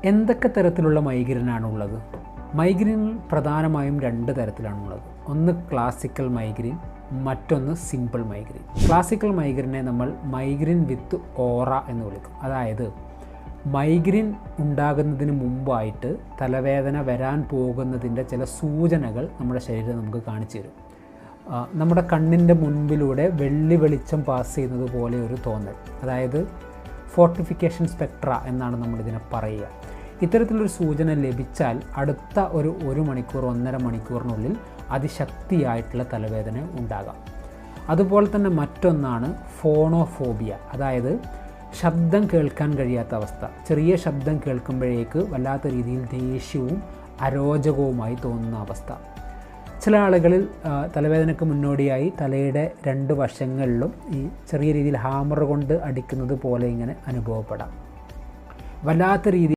എന്തൊക്കെ തരത്തിലുള്ള മൈഗ്രെയിനാണുള്ളത്? മൈഗ്രെയിൻ പ്രധാനമായും 2 തരത്തിലാണുള്ളത്. ഒന്ന് ക്ലാസിക്കൽ മൈഗ്രെയിൻ, മറ്റൊന്ന് സിമ്പിൾ മൈഗ്രെയിൻ. ക്ലാസിക്കൽ മൈഗ്രെയിനെ നമ്മൾ മൈഗ്രെയിൻ വിത്ത് ഓറ എന്ന് വിളിക്കും. അതായത് മൈഗ്രെയിൻ ഉണ്ടാകുന്നതിന് മുമ്പായിട്ട് തലവേദന വരാൻ പോകുന്നതിൻ്റെ ചില സൂചനകൾ നമ്മുടെ ശരീരം നമുക്ക് കാണിച്ചു തരും. നമ്മുടെ കണ്ണിൻ്റെ മുൻപിലൂടെ വെള്ളി വെളിച്ചം പാസ് ചെയ്യുന്നത് പോലെ ഒരു തോന്നൽ, അതായത് ഫോർട്ടിഫിക്കേഷൻ സ്പെക്ട്ര എന്നാണ് നമ്മളിതിനെ പറയുക. ഇത്തരത്തിലൊരു സൂചന ലഭിച്ചാൽ അടുത്ത ഒരു മണിക്കൂർ 1.5 മണിക്കൂറിനുള്ളിൽ അതിശക്തിയായിട്ടുള്ള തലവേദന ഉണ്ടാകാം. അതുപോലെ തന്നെ മറ്റൊന്നാണ് ഫോണോഫോബിയ, അതായത് ശബ്ദം കേൾക്കാൻ കഴിയാത്ത അവസ്ഥ. ചെറിയ ശബ്ദം കേൾക്കുമ്പോഴേക്ക് വല്ലാത്ത രീതിയിൽ ദേഷ്യവും അരോചകവുമായി തോന്നുന്ന അവസ്ഥ. ചില ആളുകളിൽ തലവേദനയ്ക്ക് മുന്നോടിയായി തലയുടെ 2 വശങ്ങളിലും ഈ ചെറിയ രീതിയിൽ ഹാമർ കൊണ്ട് അടിക്കുന്നത് പോലെ ഇങ്ങനെ അനുഭവപ്പെടാം. വല്ലാത്ത രീതിയിൽ